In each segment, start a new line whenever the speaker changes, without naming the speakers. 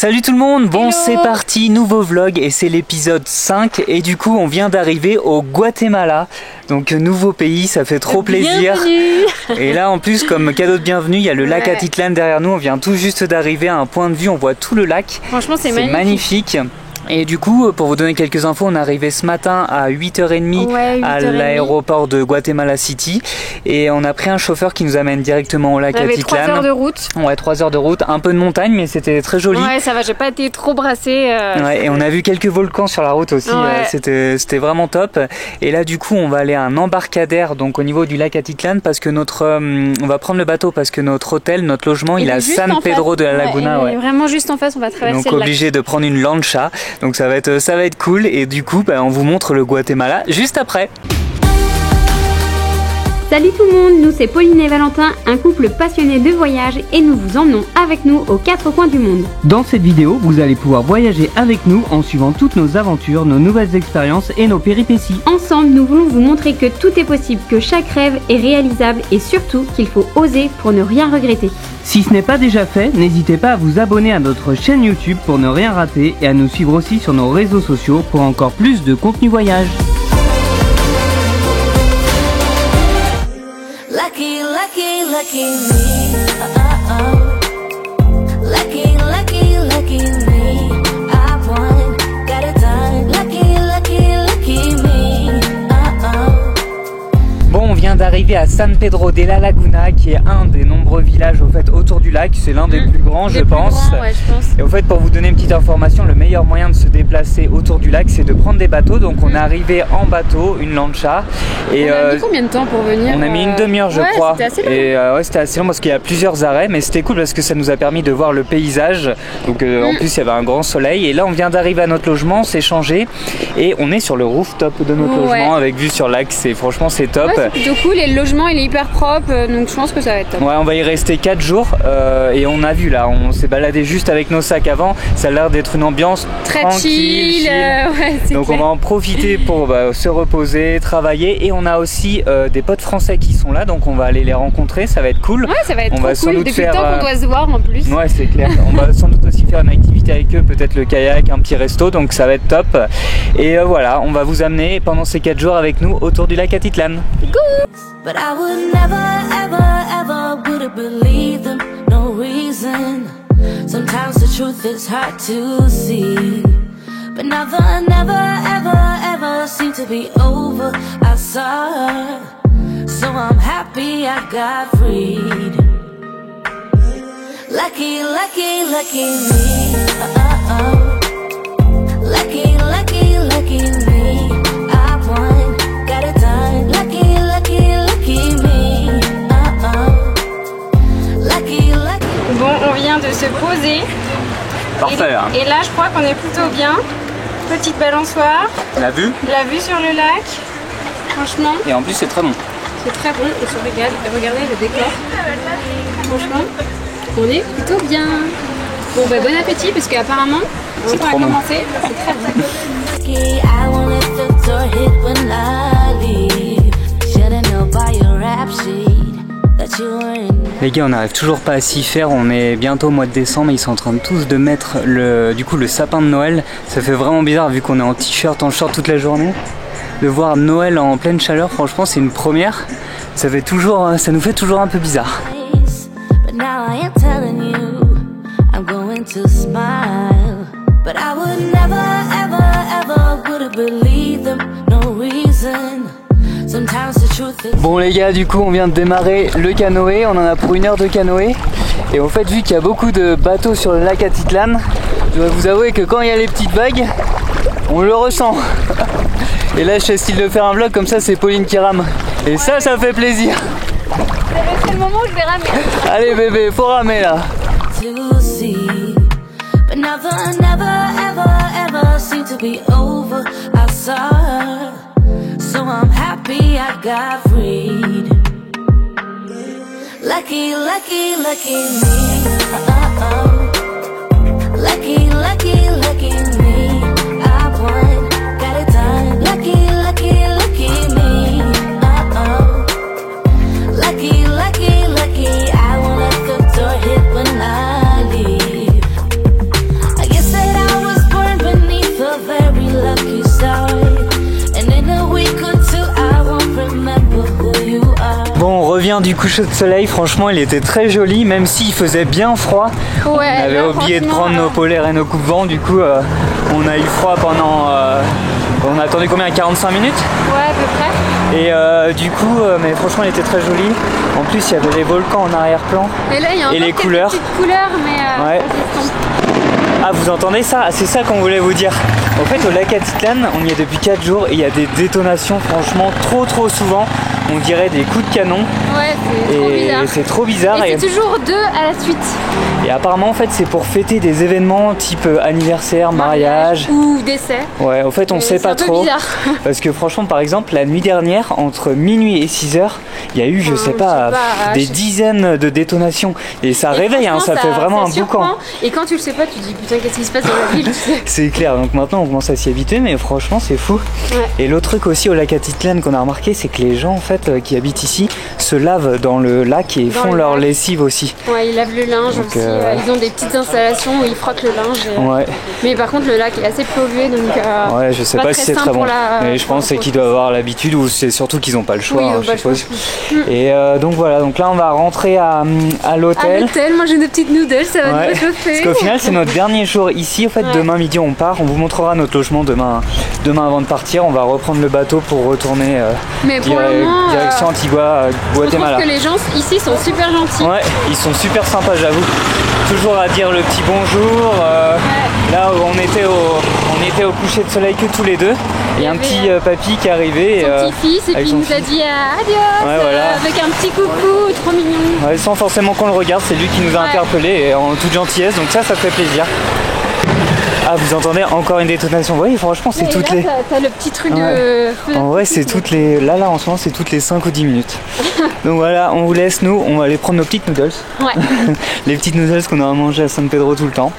Salut tout le monde, bon
Hello.
c'est parti, nouveau vlog et c'est l'épisode 5 et du coup on vient d'arriver au Guatemala, donc nouveau pays, ça fait trop plaisir.
Bienvenue.
Et là en plus comme cadeau de bienvenue il y a le lac
Ouais.
Atitlán derrière nous, on vient tout juste d'arriver à un point de vue, on voit tout le lac,
Franchement c'est
magnifique. Et du coup, pour vous donner quelques infos, on est arrivé ce matin à 8h30
Ouais,
à
8h30.
l'aéroport de Guatemala City et on a pris un chauffeur qui nous amène directement au lac
On avait
Atitlán.
3 heures de route.
Ouais, 3 heures de route, un peu de montagne mais c'était très joli.
Ouais, ça va, j'ai pas été trop brassée.
Ouais, et on a vu quelques volcans sur la route aussi,
Ouais.
c'était vraiment top. Et là du coup on va aller à un embarcadère donc au niveau du lac Atitlán parce que on va prendre le bateau parce que notre hôtel, notre logement il est à
juste
San
en
Pedro
face.
de la Laguna.
Ouais, vraiment juste en face, on va traverser
Donc
le lac.
obligé de prendre une lancha, donc ça va être cool et du coup on vous montre le Guatemala juste après.
Salut tout le monde, nous c'est Pauline et Valentin, un couple passionné de voyage et nous vous emmenons avec nous aux 4 coins du monde.
Dans cette vidéo, vous allez pouvoir voyager avec nous en suivant toutes nos aventures, nos nouvelles expériences et nos péripéties.
Ensemble, nous voulons vous montrer que tout est possible, que chaque rêve est réalisable et surtout qu'il faut oser pour ne rien regretter.
Si ce n'est pas déjà fait, n'hésitez pas à vous abonner à notre chaîne YouTube pour ne rien rater et à nous suivre aussi sur nos réseaux sociaux pour encore plus de contenu voyage.
Lucky, lucky, lucky me. Lucky, lucky, lucky me. I won, got it done. Lucky, lucky, lucky me.
Bon, on vient d'arriver à San Pedro de la Laguna qui est un des nombreux villages au fait autour du lac, c'est l'un des plus grands je pense.
Ouais, je pense.
Et au fait, pour vous donner une petite information, le meilleur moyen de se déplacer autour du lac, c'est de prendre des bateaux. Donc on est arrivé en bateau, une lancha. Et
On a mis combien de temps pour venir?
on a mis une demi-heure, je
ouais,
crois.
C'était assez long.
Et ouais, c'était assez long parce qu'il y a plusieurs arrêts, mais c'était cool parce que ça nous a permis de voir le paysage. Donc en plus, il y avait un grand soleil. Et là, on vient d'arriver à notre logement, on s'est changé et on est sur le rooftop de notre
Ouais.
logement avec vue sur le lac. Franchement, c'est top.
Ouais, c'est plutôt cool et le logement il est hyper propre donc je pense que ça va être top.
Ouais, on va y rester 4 jours et on a vu là, on s'est baladé juste avec nos sacs avant. Ça a l'air d'être une ambiance
Très
tranquille,
chill. Ouais, c'est
Donc
clair.
on va en profiter pour se reposer, travailler et on a aussi des potes français qui sont là donc on va aller les rencontrer, ça va être cool.
Ouais, ça va être
On
trop
va sans
cool.
doute
Depuis
faire,
le temps qu'on doit se voir en plus.
Ouais, c'est clair. On va sans doute aussi faire une activité avec eux, peut-être le kayak, un petit resto, donc ça va être top. Et voilà, on va vous amener pendant ces 4 jours avec nous autour du lac Atitlán.
But I would never, ever, ever would have believed them. No reason. Sometimes the truth is hard to see. But never, never, ever, ever seemed to be over. I saw her. So I'm happy I got freed. Lucky, lucky, lucky me. Lucky, lucky, lucky me. I won, got it done. Lucky, lucky, lucky me. Lucky, lucky.
Bon, on vient de se poser.
Parfait, hein.
Et là, je crois qu'on est plutôt bien. Petite balançoire,
La vue
la vue sur le lac. Franchement,
et en plus c'est très bon.
c'est très bon. On se regarde. Regardez le décor. Franchement, on est plutôt bien. Bon, bah, bon appétit parce qu'apparemment,
C'est
on va
trop bon.
commencer. C'est très bon.
I won't let the door hit when I leave. Should've known by your rap sheet that you were in.
Les gars, on n'arrive toujours pas à s'y faire, on est bientôt au mois de décembre, ils sont en train de tous de mettre le sapin de Noël. Ça fait vraiment bizarre vu qu'on est en t-shirt, en short toute la journée. De voir Noël en pleine chaleur, franchement c'est une première. Ça nous fait toujours un peu bizarre.
But now I am telling you, I'm going to smile. But I would never, ever, ever would have believed them. No reason. Sometimes the truth is.
Bon les gars, du coup on vient de démarrer le canoë, on en a pour 1 heure de canoë. Et en fait vu qu'il y a beaucoup de bateaux sur le lac Atitlán, je dois vous avouer que quand il y a les petites vagues, on le ressent. Et là je essaie de faire un vlog comme ça, c'est Pauline qui rame. Et ça fait plaisir.
C'est le moment où je vais ramer.
Allez bébé, faut ramer là.
To see, but never, never, ever, ever seemed to be over. I saw her, so I'm happy I got freed. Lucky, lucky, lucky me. Lucky, lucky, lucky me. I won, got it done. Lucky, lucky, lucky me. Lucky, lucky, lucky. I won't let the door hit when I leave.
souvenir du coucher de soleil. Franchement, il était très joli, même s'il faisait bien froid.
Ouais,
On avait oublié de prendre nos polaires et nos coupe-vents. Du coup, on a eu froid pendant... on a attendu combien? 45 minutes?
Ouais, à peu près.
Et du coup, mais franchement, il était très joli. En plus, il y avait les volcans en arrière-plan.
Et là, il y a encore
les
quelques
couleurs.
petites couleurs, mais
Ouais. Ah, vous entendez ça? C'est ça qu'on voulait vous dire. En fait, au lac Atitlan, on y est depuis 4 jours et il y a des détonations, franchement, trop souvent. On dirait des coups de canon.
Ouais, c'est trop bizarre.
C'est trop bizarre.
Et c'est toujours 2 à la suite.
Et apparemment, en fait, c'est pour fêter des événements type anniversaire, mariage.
Ou décès.
Ouais, en fait, on sait pas trop.
Bizarre.
Parce que franchement, par exemple, la nuit dernière, entre minuit et 6h, il y a eu, je sais pas, des dizaines de détonations. Et ça réveille, hein, ça fait vraiment un boucan.
Et quand tu le sais pas, tu te dis putain, qu'est-ce qui se passe dans la ville, tu sais.
C'est clair, donc maintenant on commence à s'y habituer, mais franchement, c'est fou.
Ouais.
Et l'autre truc aussi au lac Atitlan qu'on a remarqué, c'est que les gens, en fait, qui habitent ici, se lavent dans le lac et font leur lessive aussi.
Ouais, ils lavent le linge
donc,
aussi. Ils ont des petites installations où ils frottent le linge.
Ouais.
Mais par contre, le lac est assez pollué, donc.
Ouais, je sais pas si c'est très bon. Mais je pense qu'ils doivent avoir l'habitude, ou c'est surtout qu'ils n'ont pas le choix,
oui,
hein, je suppose. Et donc voilà, donc là on va rentrer à l'hôtel.
À l'hôtel, manger des petites noodles, ça va nous réchauffer.
Parce qu'au final, c'est notre dernier jour ici. En fait, demain midi on part. On vous montrera notre logement demain avant de partir. On va reprendre le bateau pour retourner direction Antigua, Guatemala.
Je trouve que les gens ici sont super gentils.
Ouais, ils sont super sympas, j'avoue. Toujours à dire le petit bonjour. Là où on était au coucher de soleil que tous les deux. Il y a un petit papy qui est arrivé.
Son petit-fils, et puis il nous a dit adios, avec un petit coucou, trop mignon.
Ouais, sans forcément qu'on le regarde, c'est lui qui nous a interpellés en toute gentillesse, donc ça fait plaisir. Ah, vous entendez encore une détonation? Oui, franchement, c'est toutes les...
T'as le petit truc de...
En vrai, c'est toutes les... Là, en ce moment, c'est toutes les 5 ou 10 minutes. Donc voilà, on vous laisse, nous, on va aller prendre nos petites noodles.
Ouais.
Les petites noodles qu'on a mangé à San Pedro tout le temps.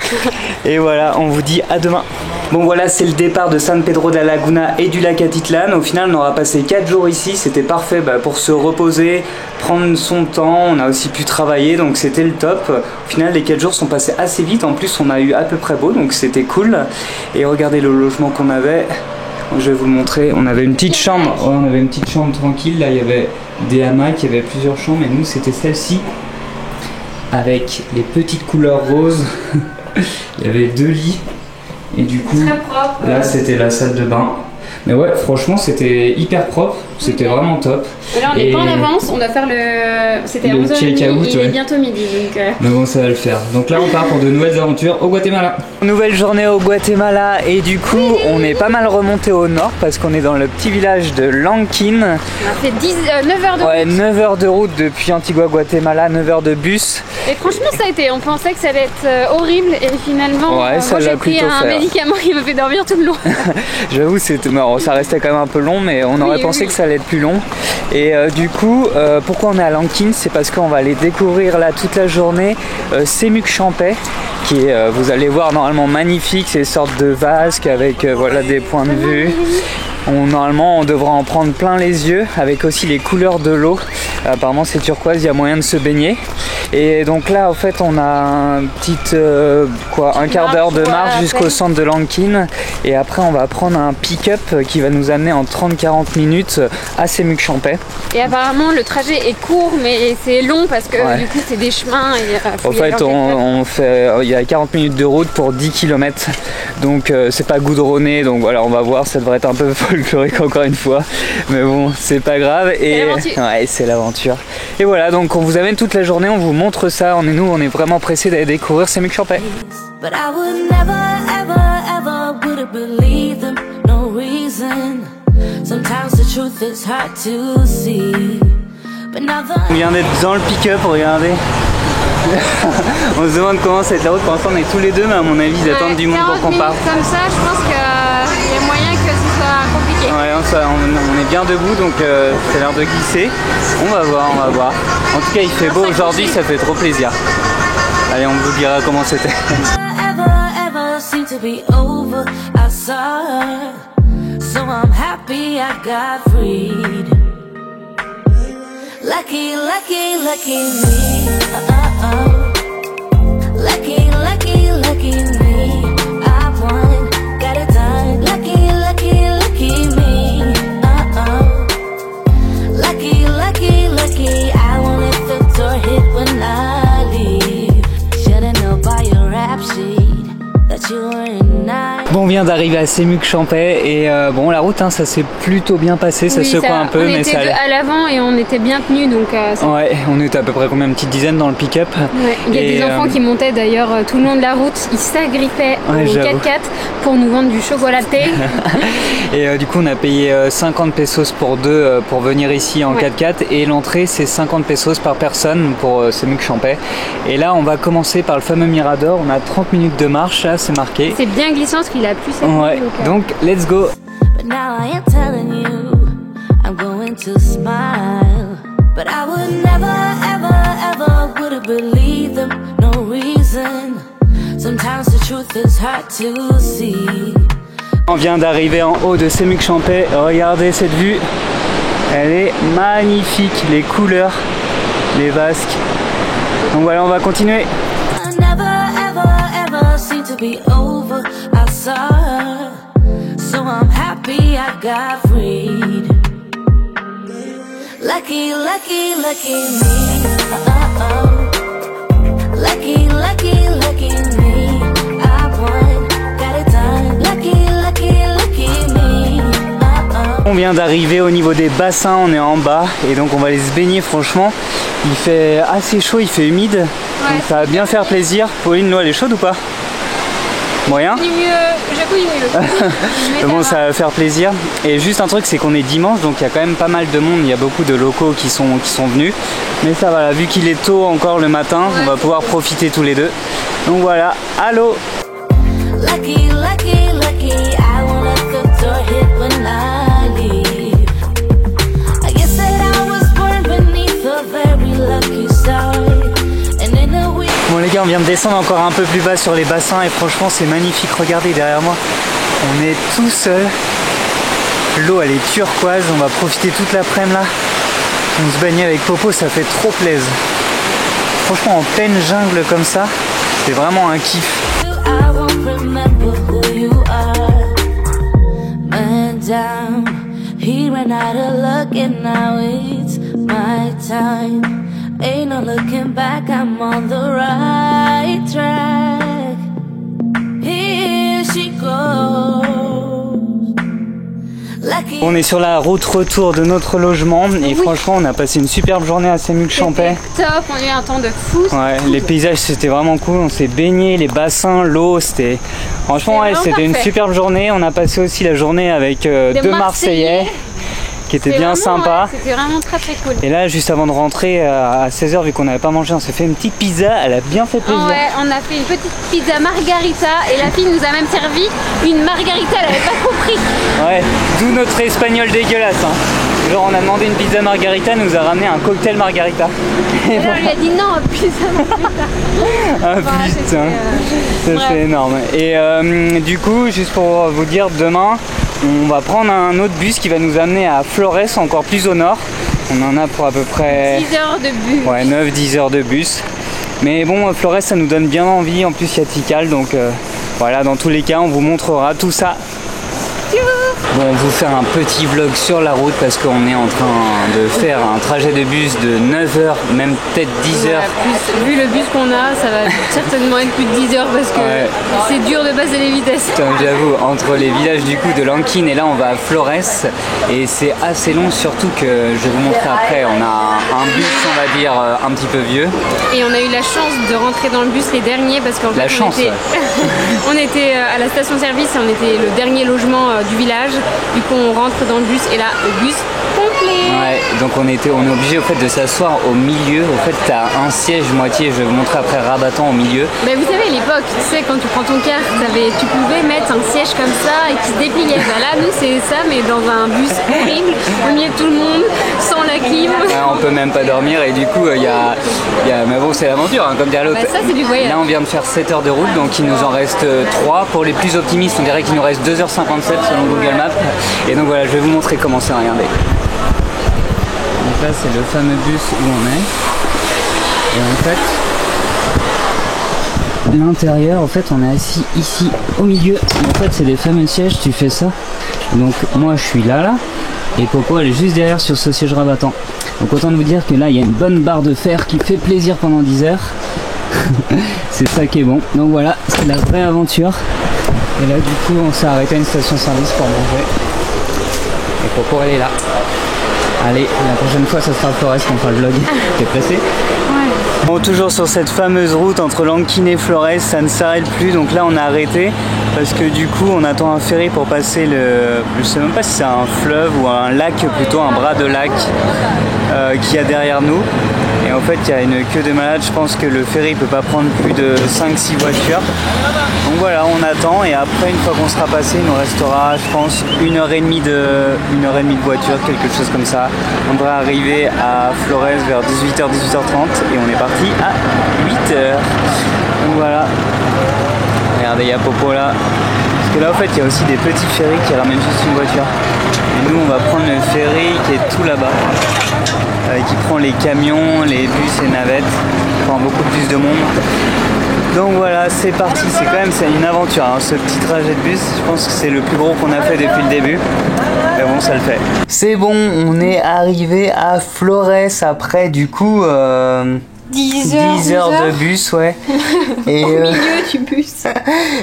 Et voilà, on vous dit à demain. Bon voilà, c'est le départ de San Pedro de la Laguna et du lac Atitlan. Au final, on aura passé 4 jours ici. C'était parfait pour se reposer, prendre son temps. On a aussi pu travailler, donc c'était le top. Au final, les 4 jours sont passés assez vite. En plus, on a eu à peu près beau, donc c'était cool. Et regardez le logement qu'on avait. Je vais vous le montrer. On avait une petite chambre. Ouais, on avait une petite chambre tranquille. Là, il y avait des hamacs, il y avait plusieurs chambres. Et nous, c'était celle-ci. Avec les petites couleurs roses. Il y avait 2 lits. Et du coup, là c'était la salle de bain. Mais ouais, franchement c'était hyper propre, c'était vraiment top.
Et là on est pas en avance, on doit faire le... C'était à 11h30, il est bientôt midi.
Mais bon, ça va le faire. Donc là on part pour de nouvelles aventures au Guatemala. Nouvelle journée au Guatemala et du coup on est pas mal remonté au nord parce qu'on est dans le petit village de Lanquín.
On a fait 9 heures de route.
Ouais, 9 heures de route depuis Antigua, Guatemala, 9 heures de bus.
Et franchement ça a été, on pensait que ça allait être horrible et finalement moi j'ai pris un médicament qui me fait dormir tout le long.
J'avoue, ça restait quand même un peu long, mais on aurait pensé que ça allait être plus long. Et du coup, pourquoi on est à Lanquín? C'est parce qu'on va aller découvrir là toute la journée Semuc Champey, qui est, vous allez voir, normalement magnifique, c'est une sorte de vasque avec voilà, des points de vue. Normalement on devra en prendre plein les yeux, avec aussi les couleurs de l'eau. Apparemment c'est turquoise, il y a moyen de se baigner. Et donc là en fait on a un quart d'heure de marche jusqu'au centre de Lanquín. Et après on va prendre un pick-up qui va nous amener en 30-40 minutes à Semuc Champey.
Et apparemment le trajet est court mais c'est long parce que du coup c'est des chemins. Et,
en fait il y a 40 minutes de route pour 10 km. Donc c'est pas goudronné, donc voilà, on va voir, ça devrait être un peu folklorique encore une fois, mais bon, c'est pas grave. Et ouais, c'est l'aventure. Et voilà, donc on vous amène toute la journée, on vous montre ça. On est vraiment pressés d'aller découvrir Semuc Champey.
But I would never, ever, ever would believe them, no reason. Sometimes the truth is hard to see. But now
On vient d'être dans le pick-up, regardez. On se demande comment ça va être la route. Pour l'instant on est tous les deux, mais à mon avis ils attendent du monde pour qu'on parte.
Comme ça, je pense qu'il y a moyen que ce soit compliqué.
Ouais, on est bien debout, donc ça a l'air de glisser. On va voir, on va voir. En tout cas il fait beau aujourd'hui, ça fait trop plaisir. Allez, on vous dira comment c'était.
Lucky, lucky, lucky me. Lucky, lucky, lucky me. I won, got it done. Lucky, lucky, lucky me. Lucky, lucky, lucky. I won.
Bon, on vient d'arriver à Semuc-Champais et bon, la route, hein, ça s'est plutôt bien passé, ça secoue un peu, mais ça allait.
On était à l'avant et on était bien tenus, donc.
Ouais, on était à peu près combien, une petite dizaine dans le pick-up.
Ouais. Il y a des enfants qui montaient d'ailleurs tout le long de la route, ils s'agrippaient au 4x4 pour nous vendre du chocolaté.
Et du coup, on a payé 50 pesos pour deux pour venir ici en 4x4 et l'entrée c'est 50 pesos par personne pour Semuc-Champais. Et là, on va commencer par le fameux Mirador. On a 30 minutes de marche, là, c'est marqué.
C'est bien glissant parce qu'il a plu cette
nuit. Ouais, donc let's go.
But now I am telling you, I'm going to smile. But I would never, ever, ever would have believed them, no reason. Sometimes the truth is hard to see.
On vient d'arriver en haut de Semuc-Champais. Regardez cette vue, elle est magnifique, les couleurs, les vasques. Donc voilà, on va continuer.
Lucky, lucky, lucky me. Lucky, lucky, lucky me. I won, got it done. Lucky, lucky, lucky me.
On vient d'arriver au niveau des bassins, on est en bas et donc on va aller se baigner. Franchement, il fait assez chaud, il fait humide, donc ça va bien faire plaisir. Pauline, l'eau elle est chaude ou pas? Moyen. Bon, ça va faire plaisir. Et juste un truc, c'est qu'on est dimanche, donc il y a quand même pas mal de monde. Il y a beaucoup de locaux qui sont venus. Mais ça va, là, vu qu'il est tôt encore le matin, on va pouvoir profiter tous les deux. Donc voilà, allô.
Lucky, lucky, lucky, I won't let the door hit when I leave. I guess that I was born beneath a very lucky star. And in a week.
Bon les gars, on vient de descendre encore un peu plus bas sur les bassins et franchement c'est magnifique. Regardez derrière moi, on est tout seul. L'eau elle est turquoise, on va profiter toute l'après-midi là. On se baigne avec Popo, ça fait trop plaisir. Franchement en pleine jungle comme ça, c'est vraiment un kiff.
Ain't no looking back, I'm on the right track. Here she goes. Lucky.
On est sur la route retour de notre logement et franchement on a passé une superbe journée à Semuc-Champais.
Top, on a eu un temps de fou.
Ouais, les paysages c'était vraiment cool, on s'est baigné, les bassins, l'eau, c'était... Franchement ouais, c'était une superbe journée. On a passé aussi la journée avec deux Marseillais. Qui était bien sympa.
Ouais, c'était vraiment très très cool.
Et là, juste avant de rentrer à 16h, vu qu'on n'avait pas mangé, on s'est fait une petite pizza. Elle a bien fait plaisir.
Ouais, on a fait une petite pizza margarita et la fille nous a même servi une margarita, elle avait pas compris. Ouais,
d'où notre espagnol dégueulasse. Hein. Genre, on a demandé une pizza margarita, elle nous a ramené un cocktail margarita.
Et là, on lui a dit non, pizza margarita.
Ah putain, ça c'est énorme. Et du coup, juste pour vous dire, demain, on va prendre un autre bus qui va nous amener à Flores, encore plus au nord. On en a pour à peu près
10 heures de bus.
Ouais, 9-10 heures de bus. Mais bon, Flores, ça nous donne bien envie. En plus, il y a Tikal. Donc voilà, dans tous les cas, on vous montrera tout ça. Bon, on vous fait un petit vlog sur la route parce qu'on est en train de faire un trajet de bus de 9 heures, même peut-être 10 heures.
Vu le bus qu'on a, ça va certainement être plus de 10 heures parce que c'est dur de passer les vitesses.
J'avoue, entre les villages du coup de Lanquín et là on va à Flores et c'est assez long, surtout que je vais vous montrer après, on a un bus on va dire un petit peu vieux.
Et on a eu la chance de rentrer dans le bus les derniers parce qu'en fait on était à la station-service et on était le dernier logement du village. Du coup on rentre dans le bus et là le bus complet.
Ouais, donc on est obligé au fait de s'asseoir au milieu. Au fait t'as un siège moitié, je vais vous montrer après rabattant au milieu.
Bah vous savez à l'époque, tu sais quand tu prends ton car, tu pouvais mettre un siège comme ça et qui se dépliait. Bah là nous c'est ça mais dans un bus horrible, au milieu de tout le monde, sans la clim.
Ouais, on peut même pas dormir et du coup mais bon c'est l'aventure hein, comme dirait l'autre.
Bah ça c'est du voyage.
Là on vient de faire 7 heures de route donc il nous en reste 3. Pour les plus optimistes on dirait qu'il nous reste 2h57 selon Google Maps. Et donc voilà, je vais vous montrer comment c'est, regardez. Donc là c'est le fameux bus où on est. Et en fait, l'intérieur, en fait on est assis ici au milieu. Et en fait c'est des fameux sièges, tu fais ça. Donc moi je suis là. Et Popo elle est juste derrière sur ce siège rabattant. Donc autant de vous dire que là il y a une bonne barre de fer qui fait plaisir pendant 10 heures. C'est ça qui est bon. Donc voilà, c'est la vraie aventure. Et là du coup on s'est arrêté à une station-service pour manger. Et Popo elle est là. Allez, la prochaine fois ça sera Flores qu'on fera le vlog. T'es pressé? Ouais. Bon, toujours sur cette fameuse route entre Lanquín et Flores, ça ne s'arrête plus. Donc là on a arrêté parce que du coup on attend un ferry pour passer le... Je sais même pas si c'est un fleuve ou un lac, plutôt un bras de lac qu'il y a derrière nous. Et en fait il y a une queue de malade, je pense que le ferry peut pas prendre plus de 5-6 voitures. Donc voilà, on attend et après une fois qu'on sera passé, il nous restera je pense 1h30 de voiture, quelque chose comme ça. On devrait arriver à Flores vers 18h, 18h30 et on est parti à 8h. Donc voilà, regardez, il y a Popo là. Parce que là en fait il y a aussi des petits ferries qui ramènent juste une voiture. Et nous on va prendre le ferry qui est tout là-bas. Qui prend les camions, les bus et navettes, qui prend beaucoup plus de monde. Donc voilà, c'est parti, c'est quand même une aventure, hein, ce petit trajet de bus. Je pense que c'est le plus gros qu'on a fait depuis le début. Mais bon, ça le fait. C'est bon, on est arrivé à Flores après du coup 10 heures de bus, ouais. Et,
au milieu du bus.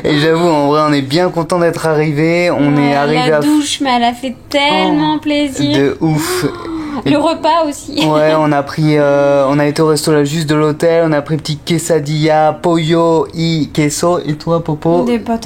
Et j'avoue, en vrai, on est bien content d'être arrivé. On est arrivé
la douche, mais elle a fait tellement plaisir.
De ouf.
Le repas aussi.
Ouais, on a été au resto là juste de l'hôtel, on a pris petit quesadilla, pollo y queso. Et toi, Popo?
Des pâtes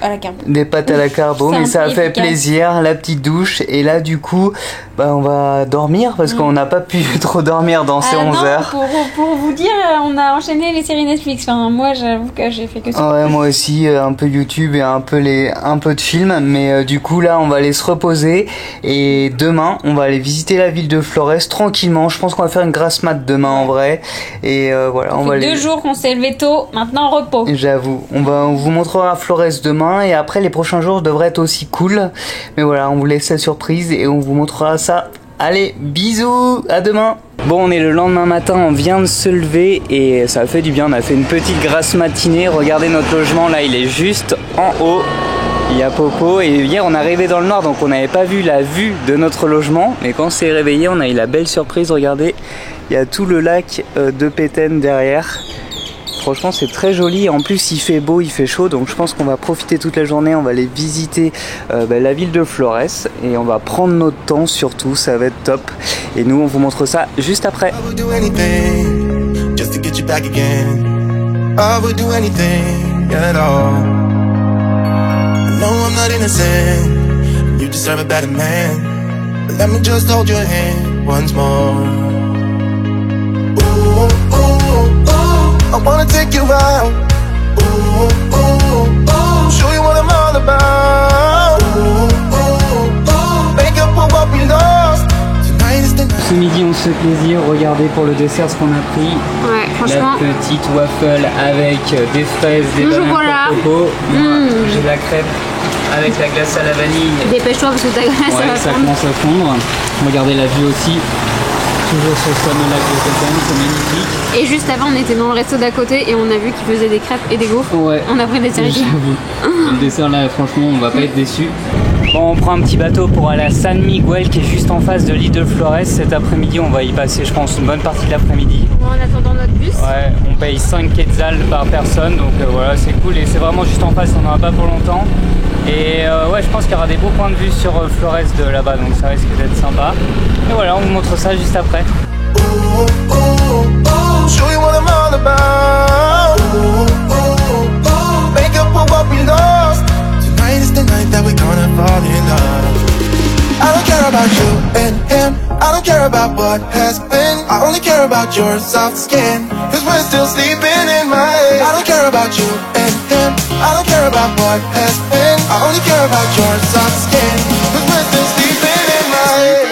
à la carbo.
Des pâtes à la carbo, mais ça a fait plaisir, la petite douche. Et là, du coup, on va dormir parce qu'on n'a pas pu trop dormir dans ces 11 heures.
Pour vous dire, on a enchaîné les séries Netflix. Enfin, moi, j'avoue que j'ai fait que ça.
Ouais, moi aussi, un peu YouTube et un peu de films. Mais du coup, là, on va aller se reposer. Et demain, on va aller visiter la ville de Flores tranquillement. Je pense qu'on va faire une grasse mat demain en vrai. Et voilà, on va aller...
2 jours qu'on s'est levé tôt, maintenant repos.
J'avoue, on vous montrera Flores demain et après les prochains jours devraient être aussi cool. Mais voilà, on vous laisse la surprise et on vous montrera ça. Allez, bisous, à demain. Bon, on est le lendemain matin, on vient de se lever et ça a fait du bien. On a fait une petite grasse matinée. Regardez notre logement là, il est juste en haut. Il y a Popo et hier on est arrivé dans le noir donc on n'avait pas vu la vue de notre logement, mais quand on s'est réveillé on a eu la belle surprise. Regardez, il y a tout le lac de Petén derrière. Franchement c'est très joli, en plus il fait beau, il fait chaud, donc je pense qu'on va profiter toute la journée. On va aller visiter la ville de Flores et on va prendre notre temps surtout, ça va être top. Et nous on vous montre ça juste après.
No, I'm not innocent. You deserve a better man. But let me just hold your hand once more. Ooh, ooh, ooh, I wanna take you out. Ooh, ooh, ooh, show you what I'm all about. Ooh, ooh, ooh, make up for what we lost. Tonight is the night.
Ce midi on se fait plaisir, regardez pour le dessert ce qu'on a pris.
Ouais, franchement.
La petite waffle avec des fraises, des bananes pour Popo. J'ai de la crêpe avec la glace à la vanille.
Dépêche-toi parce que ta glace
ça commence à fondre. Regardez la vue aussi. Toujours sur le fameux lac de Petén, c'est magnifique.
Et juste avant on était dans le resto d'à côté et on a vu qu'ils faisaient des crêpes et des gaufres.
Ouais.
On a pris des dessert.
Le dessert là franchement on va pas être déçus. Bon, on prend un petit bateau pour aller à San Miguel qui est juste en face de l'île de Flores. Cet après-midi on va y passer je pense une bonne partie de l'après-midi.
En attendant notre bus.
Ouais, on paye 5 quetzals par personne donc voilà c'est cool et c'est vraiment juste en face, on n'en a pas pour longtemps. Et ouais je pense qu'il y aura des beaux points de vue sur Flores de là-bas donc ça risque d'être sympa. Et voilà on vous montre ça juste après.
Ooh, ooh, ooh, show you what I'm all about. Ooh, ooh, ooh, make up for what we lost. Tonight is the night that we're gonna fall in love. I don't care about you and him, I don't care about what has been. I only care about your soft skin, cause we're still sleeping in my head. I don't care about you and him, I don't care about what has been. I only care about your soft skin, cause we're still sleeping in my head.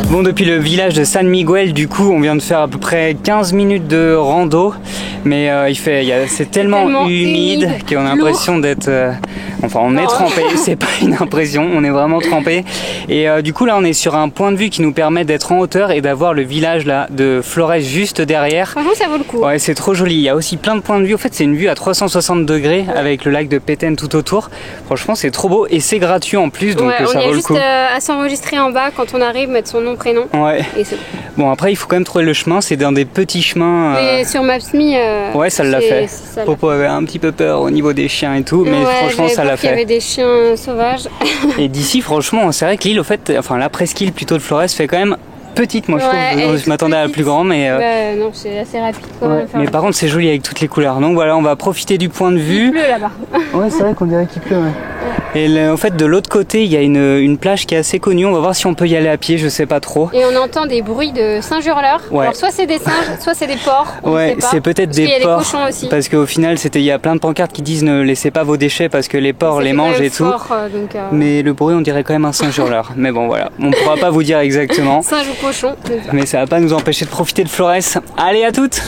Bon, depuis le village de San Miguel, du coup, on vient de faire à peu près 15 minutes de rando. Mais c'est tellement humide qu'on a l'impression d'être... enfin, on est trempé, c'est pas une impression, on est vraiment trempé. Et du coup, là, on est sur un point de vue qui nous permet d'être en hauteur et d'avoir le village là de Flores juste derrière.
Franchement, ça vaut le coup.
Ouais, c'est trop joli. Il y a aussi plein de points de vue. En fait, c'est une vue à 360 degrés avec le lac de Petén tout autour. Franchement, c'est trop beau et c'est gratuit en plus, donc ça vaut le coup.
On y a juste à s'enregistrer en bas quand on arrive, mettre son nom, prénom.
Ouais.
Et c'est bon.
Bon, après, il faut quand même trouver le chemin. C'est dans des petits chemins.
Mais sur Maps.me,
ouais, ça l'a fait. Popo avait un petit peu peur au niveau des chiens et tout, mais franchement, ça l'a fait.
Il y avait des chiens sauvages.
Et d'ici, franchement, c'est vrai que l'île, au fait, enfin, la presqu'île plutôt de Flores fait quand même petite, moi je trouve. Je m'attendais à la plus grande, mais.
Non, c'est assez rapide quand même.
Mais par contre, c'est joli avec toutes les couleurs. Donc voilà, on va profiter du point de vue.
Il pleut là-bas.
Ouais, c'est vrai qu'on dirait qu'il pleut, ouais. Et en fait, de l'autre côté, il y a une plage qui est assez connue. On va voir si on peut y aller à pied, je sais pas trop.
Et on entend des bruits de singes hurleurs.
Ouais.
Alors, soit c'est des singes, soit c'est des porcs.
Ouais, c'est peut-être des porcs.
Il y a des cochons aussi.
Parce qu'au final, il y a plein de pancartes qui disent ne laissez pas vos déchets parce que les porcs les mangent et tout.
Donc,
mais le bruit, on dirait quand même un singe hurleur. Mais bon, voilà, on pourra pas vous dire exactement.
Singe ou cochon.
Mais ça va pas nous empêcher de profiter de Flores. Allez, à toutes!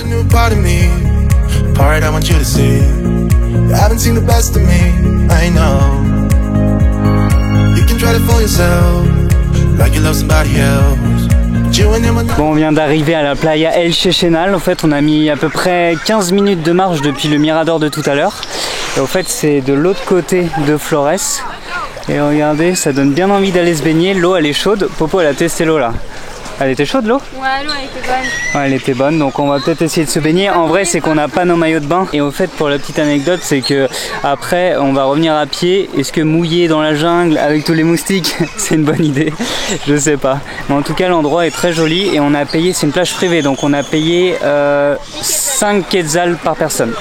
Bon, on vient d'arriver à la playa El Chechenal. En fait, on a mis à peu près 15 minutes de marche depuis le Mirador de tout à l'heure. Et en fait, c'est de l'autre côté de Flores. Et regardez, ça donne bien envie d'aller se baigner. L'eau, elle est chaude. Popo, elle a testé l'eau là. Elle était chaude l'eau?
Ouais, l'eau elle était bonne.
Ouais, elle était bonne, donc on va peut-être essayer de se baigner. En vrai, c'est qu'on n'a pas nos maillots de bain. Et au fait, pour la petite anecdote, c'est que après, on va revenir à pied. Est-ce que mouiller dans la jungle avec tous les moustiques, c'est une bonne idée? Je sais pas. Mais en tout cas, l'endroit est très joli et on a payé, c'est une plage privée, donc on a payé 5 quetzals par personne.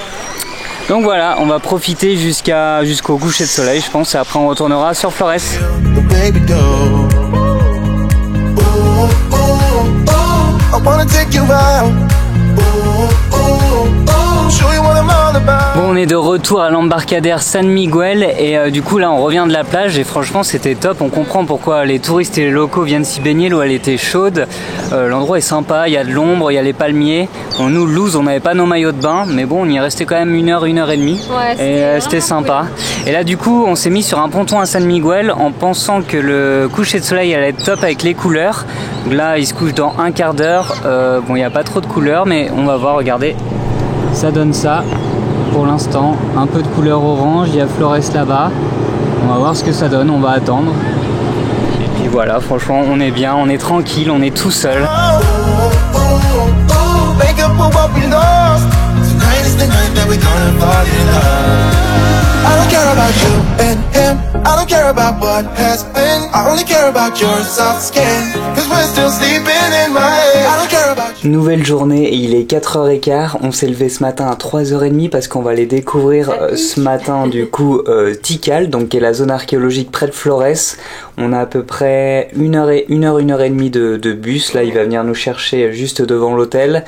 Donc voilà, on va profiter jusqu'au coucher de soleil, je pense, et après on retournera sur Flores. I wanna take you out. Show you what I'm all about. Bon, on est de retour à l'embarcadère San Miguel et du coup là on revient de la plage et franchement c'était top. On comprend pourquoi les touristes et les locaux viennent s'y baigner. L'eau elle était chaude, l'endroit est sympa, il y a de l'ombre, il y a les palmiers. Bon, nous loose, on n'avait pas nos maillots de bain, mais bon on y est resté quand même 1 heure et demie.
Ouais,
et c'était sympa. Cool. Et là du coup on s'est mis sur un ponton à San Miguel en pensant que le coucher de soleil allait être top avec les couleurs. Donc là il se couche dans un quart d'heure. Bon il n'y a pas trop de couleurs mais on va voir, regardez. Ça donne ça pour l'instant, un peu de couleur orange, il y a Flores là-bas, on va voir ce que ça donne, on va attendre. Et puis voilà, franchement on est bien, on est tranquille, on est tout seul. I don't care about what has been. I only care about your soft skin. Cause we're still sleeping in my head. I don't care about you. Nouvelle journée et il est 4h15. On s'est levé ce matin à 3h30 parce qu'on va aller découvrir ce matin du coup Tikal, donc qui est la zone archéologique près de Flores. On a à peu près 1 heure et demie de bus. Là il va venir nous chercher juste devant l'hôtel.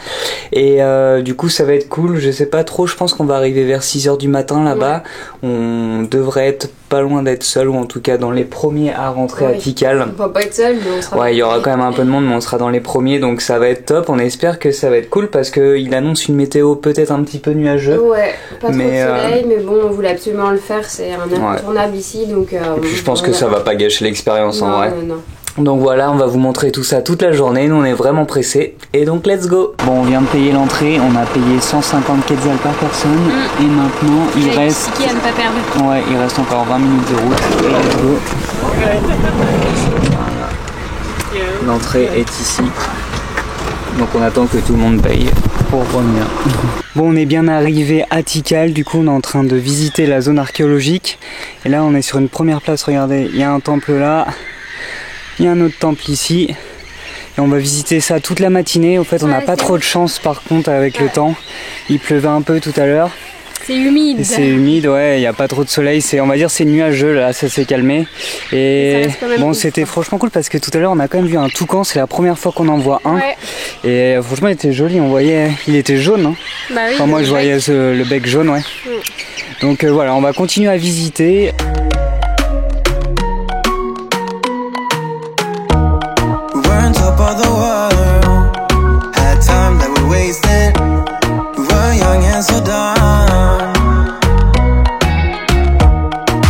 Et du coup ça va être cool. Je sais pas trop, je pense qu'on va arriver vers 6h du matin là-bas. Ouais. On devrait être pas loin d'être seul ou en tout cas dans les premiers à rentrer à Tikal.
On va pas être seul mais on sera.
Ouais, il y aura quand même un peu de monde mais on sera dans les premiers donc ça va être top. On espère que ça va être cool parce qu'il annonce une météo peut-être un petit peu nuageuse.
Ouais, pas trop de soleil mais bon on voulait absolument le faire, c'est un incontournable ici donc. Et puis
je pense que ça va pas gâcher l'expérience en vrai.
Non.
Donc voilà, on va vous montrer tout ça toute la journée, nous on est vraiment pressés et donc let's go. Bon, on vient de payer l'entrée, on a payé 150 quetzals par personne et maintenant il reste...
Qui à ne pas perdre.
Ouais, il reste encore 20 minutes de route et let's go. L'entrée est ici, donc on attend que tout le monde paye pour revenir. Bon, on est bien arrivé à Tikal, du coup on est en train de visiter la zone archéologique et là on est sur une première place, regardez, il y a un temple là. Il y a un autre temple ici et on va visiter ça toute la matinée. En fait on n'a pas trop de chance par contre avec le temps. Il pleuvait un peu tout à l'heure.
C'est humide.
C'est humide, ouais, il n'y a pas trop de soleil. On va dire c'est nuageux là, ça s'est calmé. Et bon c'était franchement cool parce que tout à l'heure on a quand même vu un toucan. C'est la première fois qu'on en voit un. Ouais. Et franchement il était joli, on voyait, il était jaune. Hein.
Bah oui,
enfin, moi je voyais le bec jaune, ouais. Donc voilà, on va continuer à visiter.
Of the world, had time that we wasted. We were young and so dumb.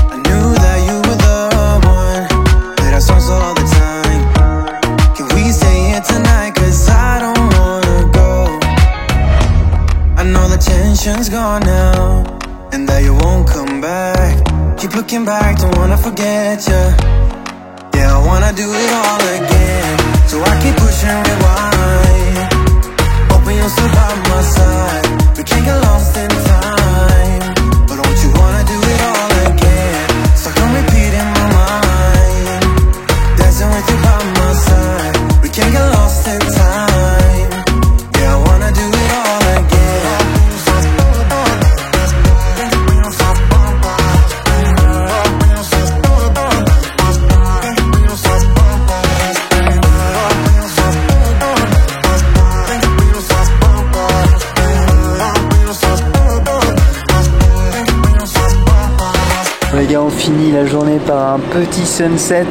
I knew that you were the one, played our songs all the time. Can we stay here tonight? Cause I don't wanna go. I know the tension's gone now, and that you won't come back. Keep looking back, don't wanna forget you. Yeah, wanna do it all again. So I keep pushing rewind, hoping you'll still by my side. We can't get lost in time, but don't you wanna do it all again? Stuck on repeat in my mind, dancing with you by my side. We can't get lost in time. Yeah, I wanna do it all again.
Les gars, on finit la journée par un petit sunset.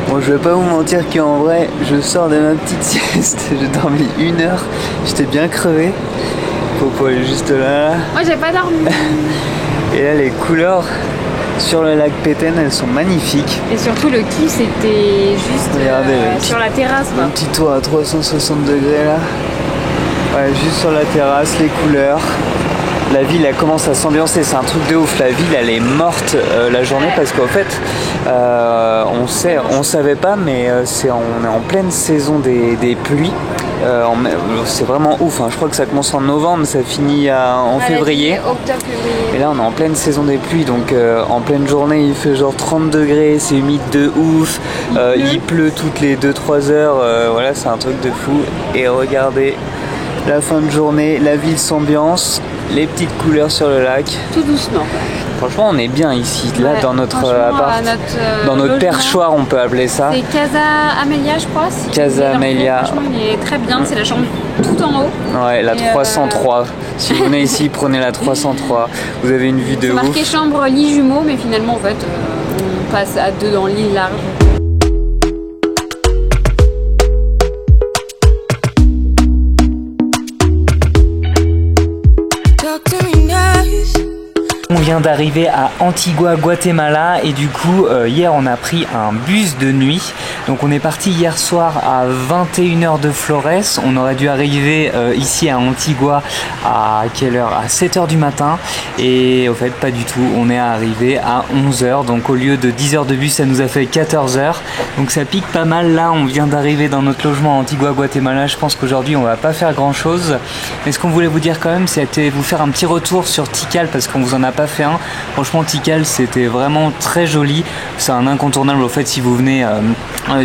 Bon, je vais pas vous mentir qu'en vrai, je sors de ma petite sieste. J'ai dormi 1 heure. J'étais bien crevé. Popo est juste là.
Moi, j'ai pas dormi.
Et là, les couleurs sur le lac Péten, elles sont magnifiques.
Et surtout, le kiff, c'était juste
Regardez,
sur la terrasse.
Un petit tour à 360 degrés là. Ouais, juste sur la terrasse, les couleurs. La ville, elle commence à s'ambiancer, c'est un truc de ouf. La ville, elle est morte la journée parce qu'en fait, on savait pas, mais on est en pleine saison des pluies. C'est vraiment ouf, hein. Je crois que ça commence en novembre, ça finit en février. Et là, on est en pleine saison des pluies, donc en pleine journée, il fait genre 30 degrés, c'est humide de ouf. Il pleut toutes les 2-3 heures. Voilà, c'est un truc de fou. Et regardez, la fin de journée, la ville s'ambiance. Les petites couleurs sur le lac.
Tout doucement.
Franchement, on est bien ici, là,
Ouais,
dans notre appart, dans notre
logement.
Perchoir, on peut appeler ça.
C'est Casa Amelia, je crois.
Casa Amelia.
Franchement, il est très bien. C'est la chambre tout en haut.
Ouais, la
Et
303. Si vous venez ici, prenez la 303. Vous avez une vue de
C'est
ouf.
marqué chambre lit jumeau, mais finalement, en fait, on passe à 2 dans le lit large.
On vient d'arriver à Antigua, Guatemala et du coup hier on a pris un bus de nuit. Donc on est parti hier soir à 21h de Flores. On aurait dû arriver ici à Antigua à quelle heure? À 7h du matin. Et au fait pas du tout, on est arrivé à 11h. Donc au lieu de 10h de bus, ça nous a fait 14h. Donc ça pique pas mal là, on vient d'arriver dans notre logement à Antigua, Guatemala. Je pense qu'aujourd'hui on va pas faire grand chose. Mais ce qu'on voulait vous dire quand même, c'était vous faire un petit retour sur Tikal parce qu'on vous en a pas fait un. Franchement Tikal c'était vraiment très joli, c'est un incontournable au fait si vous venez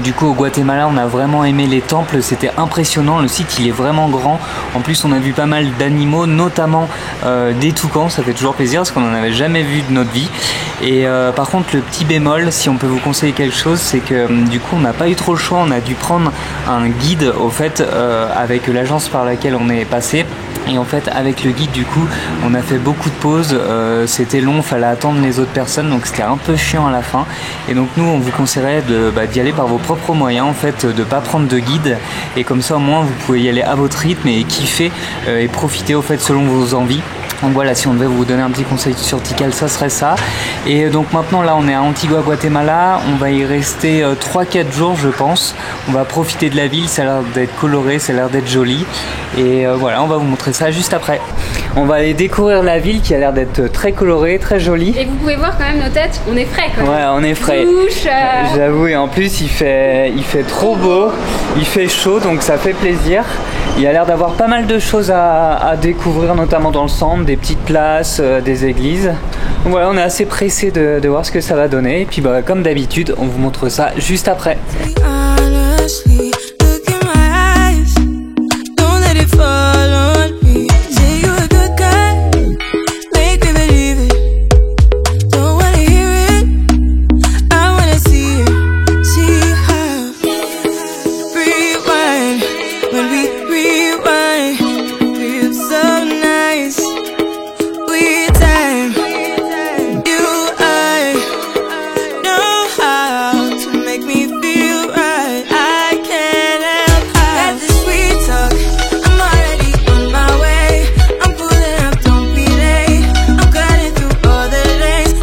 du coup au Guatemala. On a vraiment aimé les temples, c'était impressionnant, le site il est vraiment grand, en plus on a vu pas mal d'animaux, notamment des toucans, ça fait toujours plaisir parce qu'on n'en avait jamais vu de notre vie. Et par contre le petit bémol, si on peut vous conseiller quelque chose, c'est que du coup on n'a pas eu trop le choix, on a dû prendre un guide au fait avec l'agence par laquelle on est passé. Et en fait avec le guide du coup on a fait beaucoup de pauses, c'était long, fallait attendre les autres personnes, donc c'était un peu chiant à la fin. Et donc nous on vous conseillerait d'y aller par vos propres moyens en fait, de pas prendre de guide, et comme ça au moins vous pouvez y aller à votre rythme et kiffer et profiter au fait selon vos envies. Donc voilà, si on devait vous donner un petit conseil sur Tikal, ça serait ça. Et donc maintenant là on est à Antigua, Guatemala, on va y rester 3-4 jours je pense. On va profiter de la ville, ça a l'air d'être coloré, ça a l'air d'être joli. Et voilà, on va vous montrer ça juste après. On va aller découvrir la ville qui a l'air d'être très colorée, très jolie.
Et vous pouvez voir quand même nos têtes, on est frais quand même.
Ouais, on est frais.
Douche,
J'avoue, et en plus il fait trop beau, il fait chaud, donc ça fait plaisir. Il y a l'air d'avoir pas mal de choses à découvrir, notamment dans le centre, des petites places, des églises. Donc voilà, on est assez pressé de voir ce que ça va donner. Et puis bah, comme d'habitude, on vous montre ça juste après.
Honestly, look in my eyes. Don't let it fall on me. Say you're a good guy. Make me believe it. Don't wanna hear it. I wanna see it. See how. Rewind. When we rewind. Feels so nice. With time. You, I know how to make me feel right. I can't help how this sweet talk. I'm already on my way. I'm pulling up, don't be late. I'm cutting through all the lanes.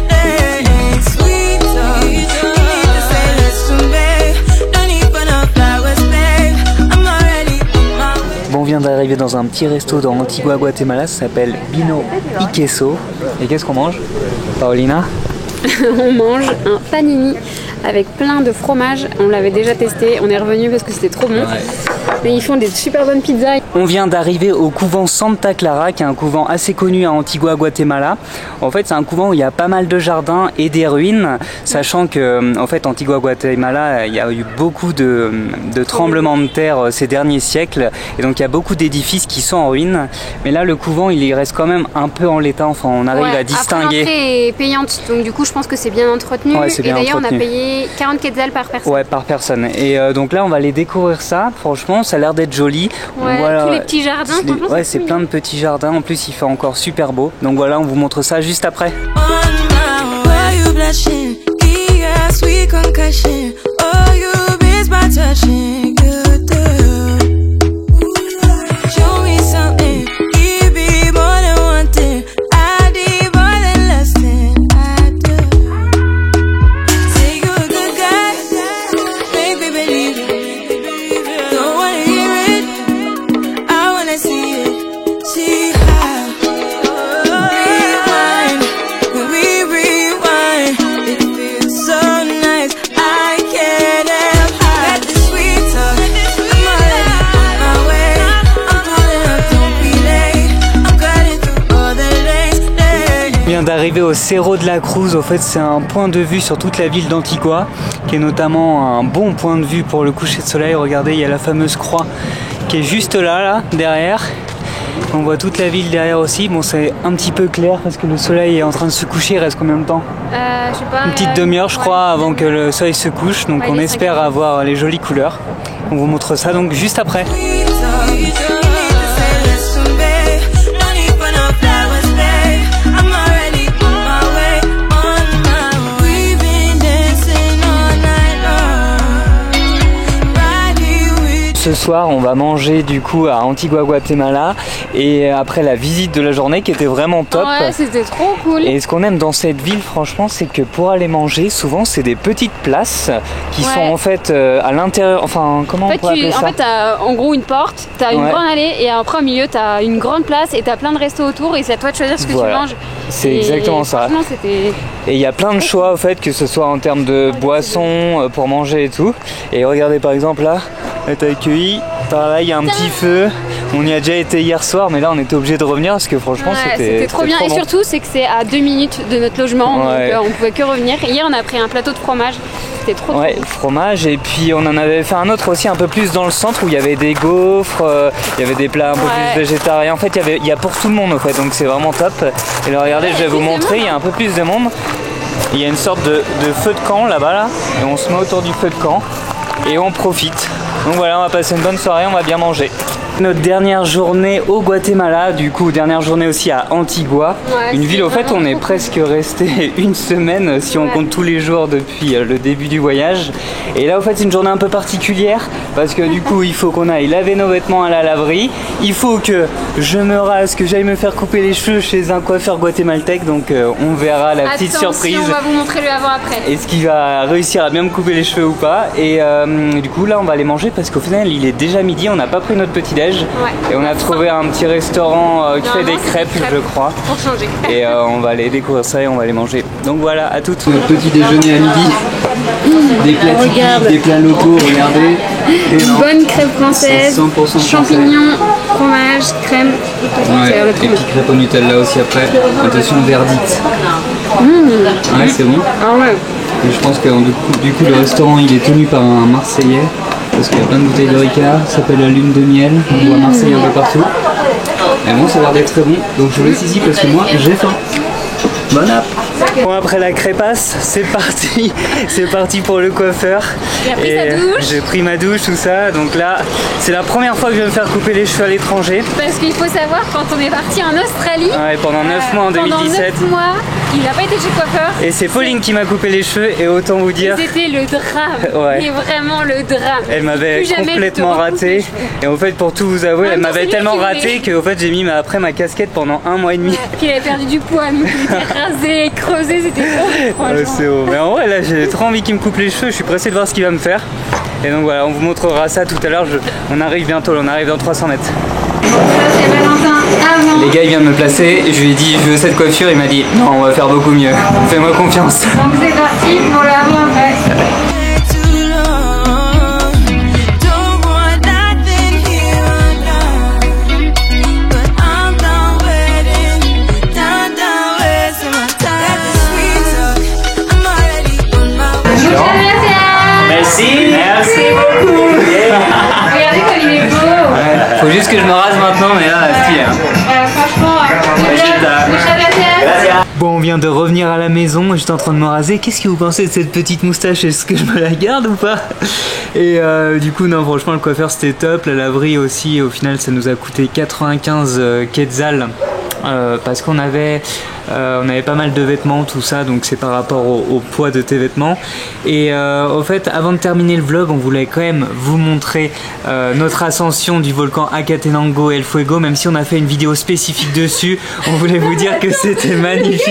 Sweet talk. You need to say listen, babe. No need for no flowers, babe. I'm already on my way.
Bon, on vient d'arriver dans un petit resto dans Antigua, Guatemala, ça s'appelle Bino y Queso. Et qu'est-ce qu'on mange, Paolina?
on mange un panini avec plein de fromages. On l'avait déjà testé, on est revenu parce que c'était trop bon.
Ouais.
Mais ils font des super bonnes pizzas.
On vient d'arriver au couvent Santa Clara, qui est un couvent assez connu à Antigua, Guatemala. En fait, c'est un couvent où il y a pas mal de jardins et des ruines, sachant que en fait, Antigua, Guatemala, il y a eu beaucoup de tremblements de terre ces derniers siècles, et donc il y a beaucoup d'édifices qui sont en ruine. Mais là, le couvent, il reste quand même un peu en l'état. Enfin, on arrive à distinguer.
L'entrée est payante, donc du coup, je pense que c'est bien entretenu.
Ouais, c'est bien
et d'ailleurs, on a
entretenu.
payé 40 quetzals par personne.
Ouais, par personne. Et donc là, on va aller découvrir ça. Franchement, ça a l'air d'être joli.
Ouais,
Voilà,
tous les petits jardins. franchement,
ouais, c'est plein de petits jardins. En plus, il fait encore super beau. Donc voilà, on vous montre ça juste après.
Why you blushing? Yeah, sweet concussion. Oh, you miss my touching. You do. Show me something. Give me more than one thing. I need more than less than I do. Say you're a good guy. Make me believe it. Don't wanna hear it. I wanna see it. See how. Rewind. When we rewind, it feels so nice. I can't help that the sweet talk. I'm already on my way. I'm pulling up, don't be late. I'm cutting through all the lanes.
On vient d'arriver au Cerro de la Cruz. En fait, c'est un point de vue sur toute la ville d'Antigua, qui est notamment un bon point de vue pour le coucher de soleil. Regardez, il y a la fameuse croix qui est juste là, derrière. On voit toute la ville derrière aussi. Bon, c'est un petit peu clair parce que le soleil est en train de se coucher. Il reste combien de temps?
Je sais pas.
Une petite demi-heure, je crois, avant que le soleil se couche. Donc,
Ouais,
on
les
espère
5 heures.
avoir les jolies couleurs. On vous montre ça donc juste après.
Sweet talk. You don't need to say listen, babe. No need for no flowers, babe. I'm already on my way. On my way. We've been dancing all night long. Right here with
Ce soir, on va manger du coup à Antigua, Guatemala, et après la visite de la journée qui était vraiment top.
Ouais, c'était trop cool.
Et ce qu'on aime dans cette ville, franchement, c'est que pour aller manger, souvent c'est des petites places qui sont en fait à l'intérieur. Enfin, comment on pourrait appeler ça?
En fait, t'as en gros une porte, t'as une
Ouais.
grande allée, et après au milieu, t'as une grande place, et t'as plein de restos autour, et c'est à toi de choisir ce que
Voilà.
tu manges.
C'est
Et
exactement ça.
Franchement, c'était.
Et il y a plein de choix, au fait, que ce soit en termes de boissons, pour manger et tout. Et regardez par exemple là, t'as accueilli. Là, il y a un petit feu. On y a déjà été hier soir, mais là, on était obligé de revenir parce que franchement,
Ouais,
c'était
trop bien. Et
bon.
surtout, c'est que c'est à 2 minutes de notre logement,
Ouais.
donc on pouvait que revenir. Hier, on a pris un plateau de fromage. C'était trop
Ouais,
cool.
fromage, et puis on en avait fait un autre aussi un peu plus dans le centre où il y avait des gaufres, il y avait des plats un peu plus végétariens. En fait, il y a pour tout le monde en fait, donc c'est vraiment top. Et là, regardez, je vais vous montrer, il y a un peu plus de monde. Il y a une sorte de feu de camp là-bas, là, et on se met autour du feu de camp et on profite. Donc voilà, on va passer une bonne soirée, on va bien manger. Notre dernière journée au Guatemala, du coup dernière journée aussi à Antigua,
Ouais,
une
c'est
ville au fait
vraiment
on est
trop
presque resté une semaine si on
Ouais.
compte tous les jours depuis le début du voyage. Et là au fait c'est une journée un peu particulière parce que du coup il faut qu'on aille laver nos vêtements à la laverie, il faut que je me rase, que j'aille me faire couper les cheveux chez un coiffeur guatémaltèque, donc on verra la petite
Attention,
surprise.
on va vous montrer le avant-après.
Est-ce qu'il va réussir à bien me couper les cheveux ou pas? Et du coup là on va aller manger parce qu'au final il est déjà midi, on n'a pas pris notre petit déj.
Ouais.
Et on a trouvé un petit restaurant qui fait des
Normalement, c'est
crêpes,
des crêpes.
je crois.
Pour changer.
Et on va aller découvrir ça et on va aller manger. Donc voilà, à toutes. Notre petit déjeuner à midi. Des plats typiques, des plats locaux, regardez. Énorme.
Bonne crêpe française,
100% français.
champignons, fromage, crème.
Ouais,
C'est le
et
truc.
puis crêpes au Nutella aussi après. Attention, verdict. Ouais, c'est bon.
Ah ouais.
Et je pense que du coup le restaurant il est tenu par un Marseillais parce qu'il y a plein de bouteilles de Ricard, ça s'appelle la Lune de Miel, on voit Marseille un peu partout. Et bon, ça a l'air d'être très bon, donc je vous laisse ici parce que moi j'ai faim. Bon app. Bon, après la crêpasse, c'est parti pour le coiffeur.
Il a pris sa douche.
J'ai pris ma douche, tout ça, donc là c'est la première fois que je vais me faire couper les cheveux à l'étranger.
Parce qu'il faut savoir, quand on est parti en Australie,
Ouais, pendant 9 mois en 2017.
pendant 9 mois, il n'a pas été chez le coiffeur.
Et c'est Pauline qui m'a coupé les cheveux et autant vous dire.
C'était le drame.
Ouais.
Mais vraiment le drame.
Elle m'avait
Plus jamais
complètement
je te recoupe les
raté.
cheveux.
Et en fait, pour tout vous avouer,
En
elle
même temps,
m'avait
c'est lui
tellement
qui voulait.
raté qu'au fait, j'ai mis après ma casquette pendant 1 mois et demi.
Qu'il avait perdu du poids, donc il était rasé, creusé, c'était trop.
Ouais, c'est haut. Mais en vrai, là, j'ai trop envie qu'il me coupe les cheveux. Je suis pressé de voir ce qu'il va me faire. Et donc voilà, on vous montrera ça tout à l'heure. On arrive bientôt, on arrive dans 300 mètres.
Ça, c'est Valentin avant.
Les gars, il vient de me placer. Je lui ai dit, je veux cette coiffure. Il m'a dit, non, on va faire beaucoup mieux. Fais-moi confiance.
Donc c'est parti pour l'avant après.
Faut juste que je me rase maintenant, mais là, stylé.
Franchement,
Bon, on vient de revenir à la maison, j'étais en train de me raser. Qu'est-ce que vous pensez de cette petite moustache? Est-ce que je me la garde ou pas? Et du coup, non, franchement, le coiffeur c'était top. La laverie aussi, au final, ça nous a coûté 95 quetzals. Parce qu'on avait pas mal de vêtements, tout ça, donc c'est par rapport au poids de tes vêtements. Et au fait, avant de terminer le vlog, on voulait quand même vous montrer notre ascension du volcan Acatenango El Fuego, même si on a fait une vidéo spécifique dessus. On voulait vous dire que c'était magnifique.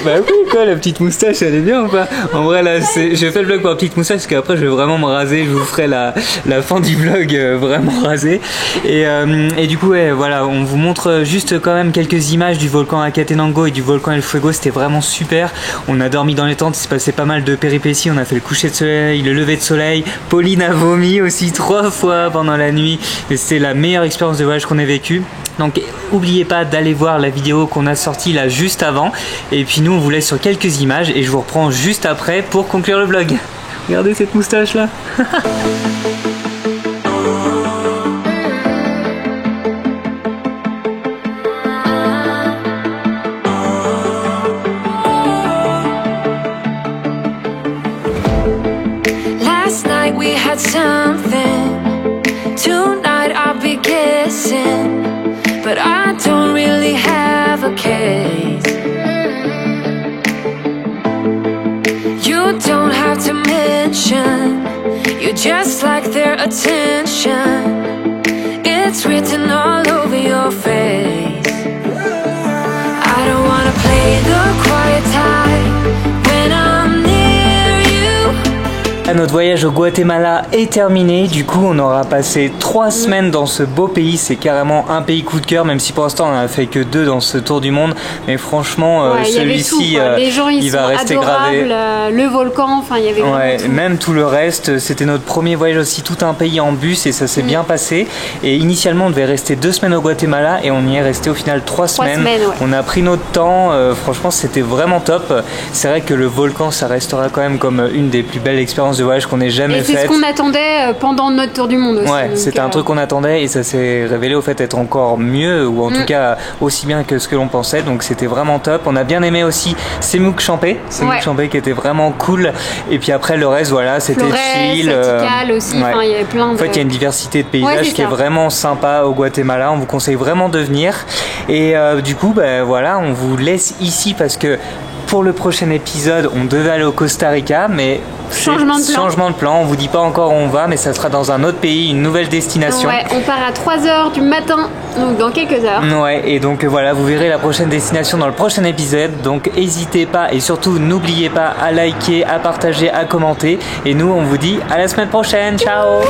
Bah oui, quoi, la petite moustache, elle est bien ou pas? En vrai, là, j'ai fait le vlog pour la petite moustache parce qu'après, je vais vraiment me raser. Je vous ferai la fin du vlog vraiment rasé. Et du coup, ouais, voilà, on vous montre juste quand même quelques images du volcan Acatenango et du volcan El Fuego. C'était vraiment super. On a dormi dans les tentes, il s'est passé pas mal de péripéties. On a fait le coucher de soleil, le lever de soleil. Pauline a vomi aussi 3 fois pendant la nuit. Et c'était la meilleure expérience de voyage qu'on ait vécue. Donc n'oubliez pas d'aller voir la vidéo qu'on a sortie là juste avant. Et puis nous on vous laisse sur quelques images et je vous reprends juste après pour conclure le vlog. Regardez cette moustache là.
Last night we had something. Tonight I'll be kissing. But I don't really have a case. You don't have to mention. You just like their attention. It's written all over your face. I don't wanna play the quiet time when I'm near you.
Notre voyage au Guatemala est terminé. Du coup, on aura passé 3 semaines dans ce beau pays. C'est carrément un pays coup de cœur, même si pour l'instant on a fait que 2 dans ce tour du monde. Mais franchement, celui-ci, il va rester gravé.
Le volcan, enfin, il y avait
ouais, même tout le reste. C'était notre premier voyage aussi, tout un pays en bus, et ça s'est bien passé. Et initialement, on devait rester 2 semaines au Guatemala, et on y est resté au final 3 semaines.
Ouais.
On a pris notre temps. Franchement, c'était vraiment top. C'est vrai que le volcan, ça restera quand même comme une des plus belles expériences de voyage qu'on ait jamais fait.
Et c'est ce qu'on attendait pendant notre tour du monde aussi.
Ouais, c'était un truc qu'on attendait et ça s'est révélé au fait être encore mieux, ou en tout cas aussi bien que ce que l'on pensait. Donc c'était vraiment top. On a bien aimé aussi Semouk Champé, qui était vraiment cool. Et puis après le reste, voilà, c'était chill.
Aussi, il y avait plein de...
En fait, il y a une diversité de paysages qui est vraiment sympa au Guatemala. On vous conseille vraiment de venir. Et du coup, voilà, on vous laisse ici parce que pour le prochain épisode, on devait aller au Costa Rica, mais changement de plan. On vous dit pas encore où on va, mais ça sera dans un autre pays, une nouvelle destination.
Ouais, on part à 3h du matin, donc dans quelques heures.
Ouais, et donc voilà, vous verrez la prochaine destination dans le prochain épisode. Donc n'hésitez pas et surtout n'oubliez pas à liker, à partager, à commenter. Et nous, on vous dit à la semaine prochaine. Ciao.